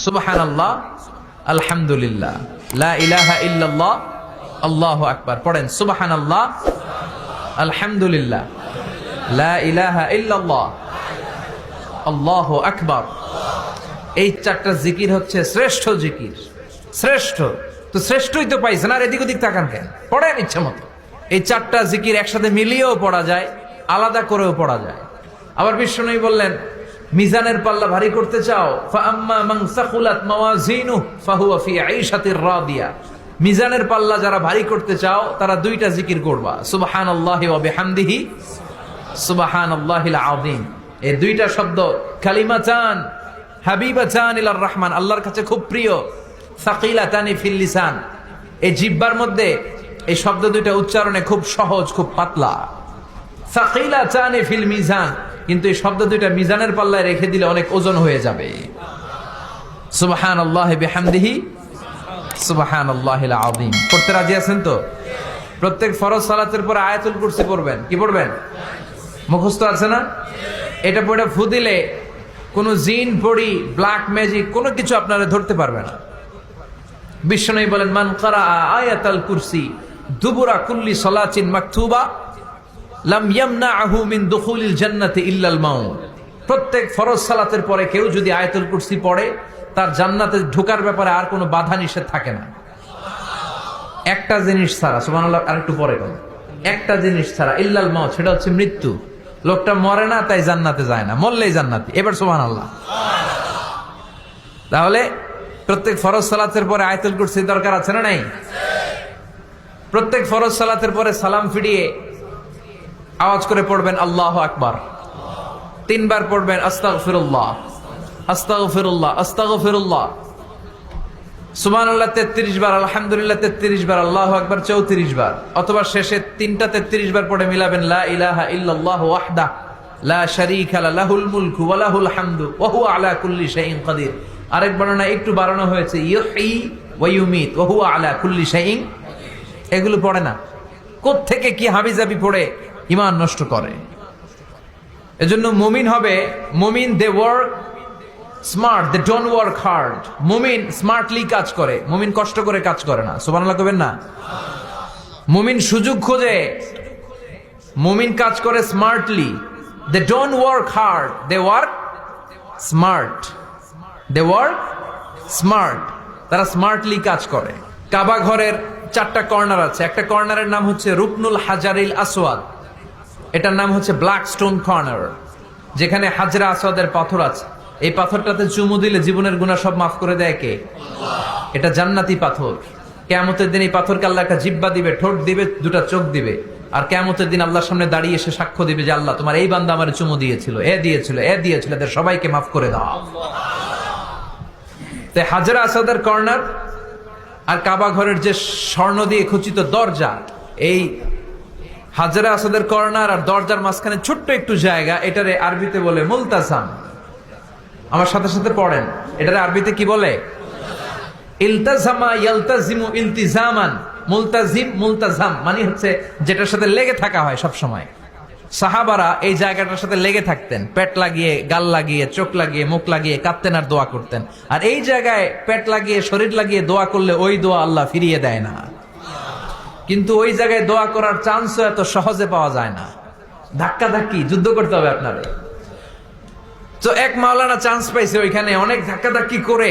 সুবহানাল্লাহ, আলহামদুলিল্লাহ, লা ইলাহা ইল্লাল্লাহ, আল্লাহু আকবার। পড়েন সুবহানাল্লাহ, আলহামদুলিল্লাহ, লা ইলাহা ইল্লাল্লাহ, আল্লাহু আকবার। এই চারটা জিকির হচ্ছে শ্রেষ্ঠ জিকির। শ্রেষ্ঠ তো শ্রেষ্ঠই তো পাইছেন, আর এদিক ওদিক তাকান কেন? পড়েন ইচ্ছা মতো। এই চারটা জিকির একসাথে মিলিয়েও পড়া যায়, আলাদা করেও পড়া যায়। আবার বিশ্বনবী বললেন, মিজানের পাল্লা ভারী করতে চাও, ফাআম্মা মান সাকুলাত মাওয়াজিনুহু ফাহুয়া ফি আইশাতির রাদিয়া। মিজানের পাল্লা যারা ভারী করতে চাও তারা দুইটা জিকির করবা, সুবহানাল্লাহি ওয়া বিহামদিহি, সুবহানাল্লাহিল আযীম। এই দুইটা শব্দ কালিমাতান হাবিবাতান ইলার রহমান, আল্লাহর কাছে খুব প্রিয়। সাকিলাতানি ফিল লিসান, এই জিহ্বার মধ্যে এই শব্দ দুইটা উচ্চারণে খুব সহজ, খুব পাতলা। সাকিলাতানি ফিল মিজান, কিন্তু এই শব্দ দুইটা মিজানের পাল্লায় রেখে দিলে অনেক ওজন হয়ে যাবে। সুবহানাল্লাহি বিহামদিহি, সুবহানাল্লাহিল আযীম। পড়তে রাজি আছেন তো? প্রত্যেক ফরজ সালাতের পর আয়াতুল কুরসি পড়বেন। কি পড়বেন? মুখস্থ আছে না? এটা পড়ে ফু দিলে কোনো জিন পড়ি, ব্ল্যাক ম্যাজিক কোনো কিছু আপনারা ধরতে পারবে না। বিশ্বনবী বলেন, মান ক্বারা আয়াতাল কুরসি দুবুরা কুল্লি সালাতিন মাকতুবা লাম ইয়ামনাহু মিন দুখুলিল জান্নাতি ইল্লাল মাউত। প্রত্যেক ফরজ সালাতের পরে কেউ যদি আয়াতুল কুরসি পড়ে, তার জান্নাতে ঢোকার ব্যাপারে আর কোনো বাধা নিষেধ থাকে না। একটা জিনিস ছাড়া, সুবহানাল্লাহ, আরেকটু পরে বলেন, একটা জিনিস ছাড়া, ইল্লাল মাউত, সেটা হচ্ছে মৃত্যু। লোকটা মরে না তাই জান্নাতে যায় না, মরলেই জান্নাতি। এবার সুবহানাল্লাহ। তাহলে প্রত্যেক ফরজ সালাতের পরে আয়াতুল কুরসির দরকার আছে না নাই? প্রত্যেক ফরজ সালাতের পরে সালাম ফিরিয়ে আওয়াজ করে পড়বেন আল্লাহু আকবার। 3 বার পড়বেন আস্তাগফিরুল্লাহ, আস্তাগফিরুল্লাহ, আস্তাগফিরুল্লাহ। সুবহানাল্লাহ 33 বার, আলহামদুলিল্লাহ 33 বার, আল্লাহু আকবার 34 বার। অথবা শেষে 3টা 33 বার পড়ে মিলাবেন লা ইলাহা ইল্লাল্লাহু ওয়াহদাহু লা শারীকা লাহুল মুলকু ওয়া লাহুল হামদু ওয়া হুয়া আলা কুল্লি শাইইন কাদির। আরেক বর্ণনা একটু বাড়ানো হয়েছে, ইউহয়ী ওয়া ইউমীত ওয়া হুয়া আলা কুল্লি শাইইন। এগুলো পড়ে না, কোত্থেকে কি হাবিজাবি পড়ে ঈমান নষ্ট করে। এজন্য মুমিন হবে, মুমিন they work smart, they don't work hard. মুমিন স্মার্টলি কাজ করে, মুমিন কষ্ট করে কাজ করে না। সুবহানাল্লাহ কবেন না? মুমিন সুযোগ খোঁজে, মুমিন কাজ করে smartly. They don't work hard, they work smart. They work smart, তারা স্মার্টলি কাজ করে। কাবা ঘরের 4টা কর্নার আছে। একটা কর্নারের নাম হচ্ছে রুকনুল হাজারিল আসওয়াদ, এটার নাম হচ্ছে ব্ল্যাক স্টোন কর্নার, যেখানে হাজরা আসওয়াদের পাথর আছে। এই পাথরটাতে চুমু দিলে জীবনের গুনাহ সব মাফ করে দেয় কে? এটা জান্নাতি পাথর। কিয়ামতের দিন এই পাথরকে আল্লাহ একটা জিহ্বা দিবে, ঠোঁট দিবে, 2টা চোখ দিবে। আর কিয়ামতের দিন আল্লাহর সামনে দাঁড়িয়ে এসে সাক্ষ্য দিবে যে আল্লাহ, তোমার এই বান্দা আমারে চুমু দিয়েছিল, এ দিয়েছিল, এ দিয়েছিল, এদের সবাইকে মাফ করে দাও। তাই হাজরা আসওয়াদের কর্নার আর কাবা ঘরের যে স্বর্ণ দিয়ে খচিত দরজা, এই হাজরা আসওয়াদের কর্নার আর দরজার মাঝখানে ছোট্ট একটু জায়গা, এটারে আরবিতে বলে মুলতাজাম। আমার সাথে সাথে পড়েন, এটারে আরবিতে কি বলে? ইলতাজামা ইয়ালতাজিমু ইলতিজামান। মুলতাজিম, মুলতাজাম মানে হচ্ছে যেটার সাথে লেগে থাকা হয় সব সময়। সাহাবারা এই জায়গাটার সাথে লেগে থাকতেন, পেট লাগিয়ে, গাল লাগিয়ে, চোখ লাগিয়ে, মুখ লাগিয়ে কাঁদতেন আর দোয়া করতেন। আর এই জায়গায় পেট লাগিয়ে, শরীর লাগিয়ে দোয়া করলে ওই দোয়া আল্লাহ ফিরিয়ে দেয় না। কিন্তু ওই জায়গায় দোয়া করার চান্সও এত সহজে পাওয়া যায় না, ধাক্কা ধাক্কি যুদ্ধ করতে হবে আপনারে। তো এক মাওলানা চান্স পাইছে ওইখানে, অনেক ধাক্কা ধাক্কি করে